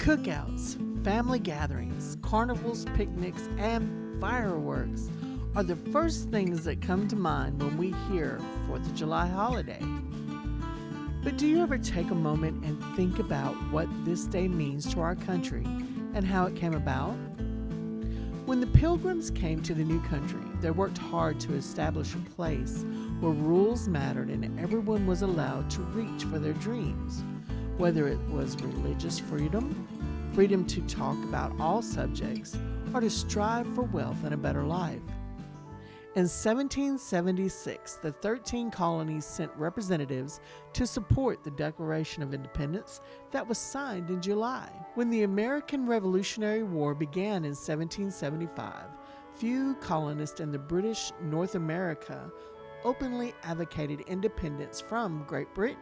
Cookouts, family gatherings, carnivals, picnics, and fireworks are the first things that come to mind when we hear 4th of July holiday. But do you ever take a moment and think about what this day means to our country and how it came about? When the Pilgrims came to the new country, they worked hard to establish a place where rules mattered and everyone was allowed to reach for their dreams, whether it was religious freedom, freedom to talk about all subjects, or to strive for wealth and a better life. In 1776, the 13 colonies sent representatives to support the Declaration of Independence that was signed in July. When the American Revolutionary War began in 1775, few colonists in the British North America openly advocated independence from Great Britain.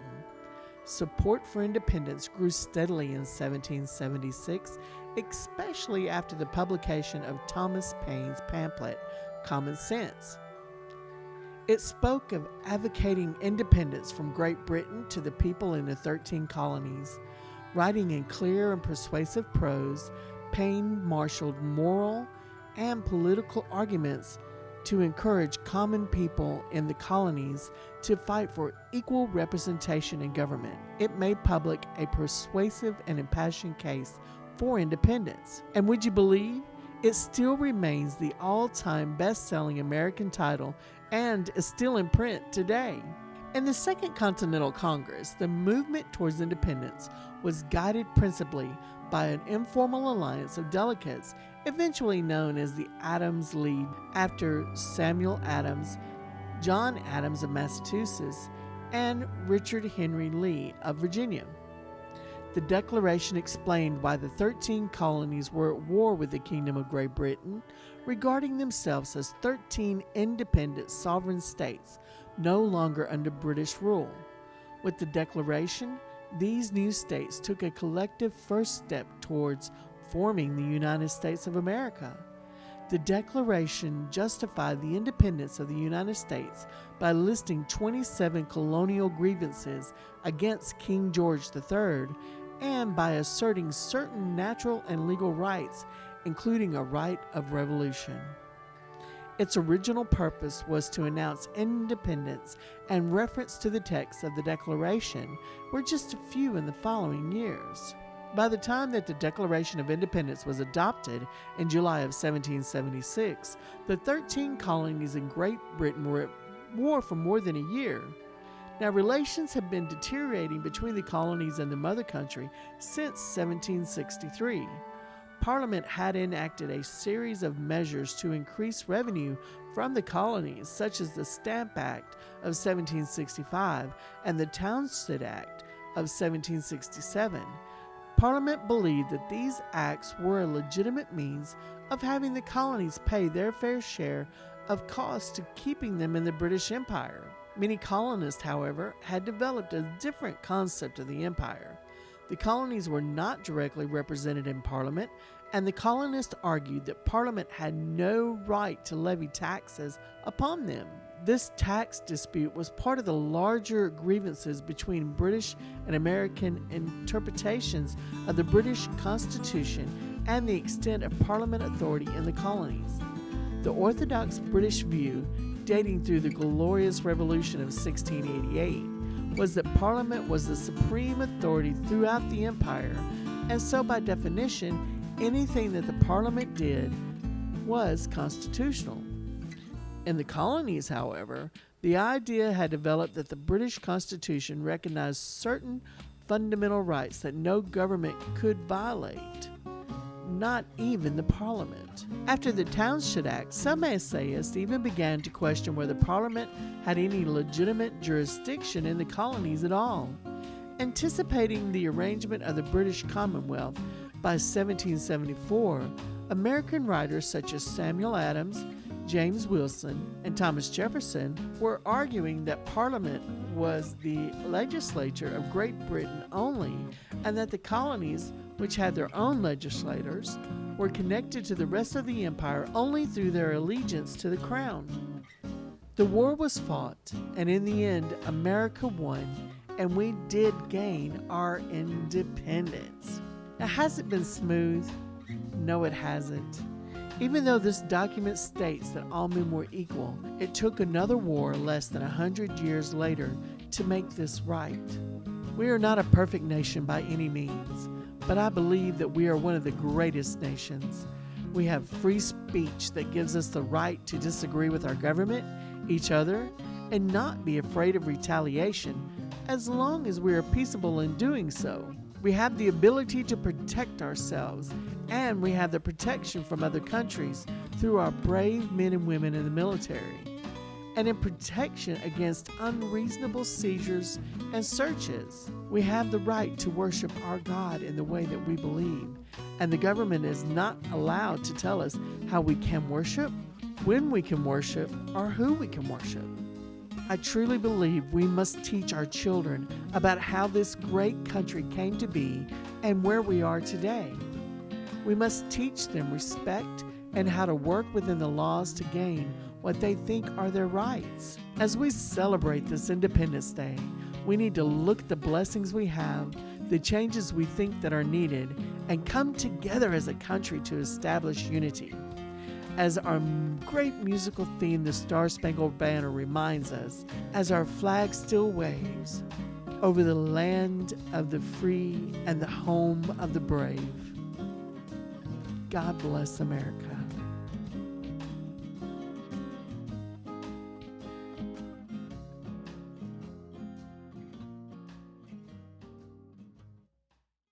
Support for independence grew steadily in 1776, especially after the publication of Thomas Paine's pamphlet, Common Sense. It spoke of advocating independence from Great Britain to the people in the 13 colonies. Writing in clear and persuasive prose, Paine marshaled moral and political arguments to encourage common people in the colonies to fight for equal representation in government. It made public a persuasive and impassioned case for independence. And would you believe? It still remains the all-time best-selling American title and is still in print today. In the Second Continental Congress, the movement towards independence was guided principally by an informal alliance of delegates, eventually known as the Adams League, after Samuel Adams, John Adams of Massachusetts, and Richard Henry Lee of Virginia. The Declaration explained why the 13 colonies were at war with the Kingdom of Great Britain, regarding themselves as 13 independent sovereign states, no longer under British rule. With the Declaration, these new states took a collective first step towards forming the United States of America. The Declaration justified the independence of the United States by listing 27 colonial grievances against King George III and by asserting certain natural and legal rights, including a right of revolution. Its original purpose was to announce independence, and reference to the text of the Declaration were just a few in the following years. By the time that the Declaration of Independence was adopted in July of 1776, the 13 colonies in Great Britain were at war for more than a year. Now, relations have been deteriorating between the colonies and the mother country since 1763. Parliament had enacted a series of measures to increase revenue from the colonies, such as the Stamp Act of 1765 and the Townshend Act of 1767. Parliament believed that these acts were a legitimate means of having the colonies pay their fair share of costs to keeping them in the British Empire. Many colonists, however, had developed a different concept of the empire. The colonies were not directly represented in Parliament, and the colonists argued that Parliament had no right to levy taxes upon them. This tax dispute was part of the larger grievances between British and American interpretations of the British Constitution and the extent of Parliament authority in the colonies. The orthodox British view, dating through the Glorious Revolution of 1688, was that Parliament was the supreme authority throughout the empire, and so by definition, anything that the Parliament did was constitutional. In the colonies, however, the idea had developed that the British Constitution recognized certain fundamental rights that no government could violate, not even the Parliament. After the Townshend Act, some essayists even began to question whether Parliament had any legitimate jurisdiction in the colonies at all. Anticipating the arrangement of the British Commonwealth, by 1774, American writers such as Samuel Adams, James Wilson, and Thomas Jefferson were arguing that Parliament was the legislature of Great Britain only, and that the colonies, which had their own legislators, were connected to the rest of the empire only through their allegiance to the crown. The war was fought, and in the end, America won, and we did gain our independence. Now, has it been smooth? No, it hasn't. Even though this document states that all men were equal, it took another war less than 100 years later to make this right. We are not a perfect nation by any means, but I believe that we are one of the greatest nations. We have free speech that gives us the right to disagree with our government, each other, and not be afraid of retaliation as long as we are peaceable in doing so. We have the ability to protect ourselves, and we have the protection from other countries through our brave men and women in the military, and in protection against unreasonable seizures and searches. We have the right to worship our God in the way that we believe, and the government is not allowed to tell us how we can worship, when we can worship, or who we can worship. I truly believe we must teach our children about how this great country came to be and where we are today. We must teach them respect and how to work within the laws to gain what they think are their rights. As we celebrate this Independence Day, we need to look at the blessings we have, the changes we think that are needed, and come together as a country to establish unity. As our great musical theme, the Star-Spangled Banner, reminds us, as our flag still waves over the land of the free and the home of the brave. God bless America.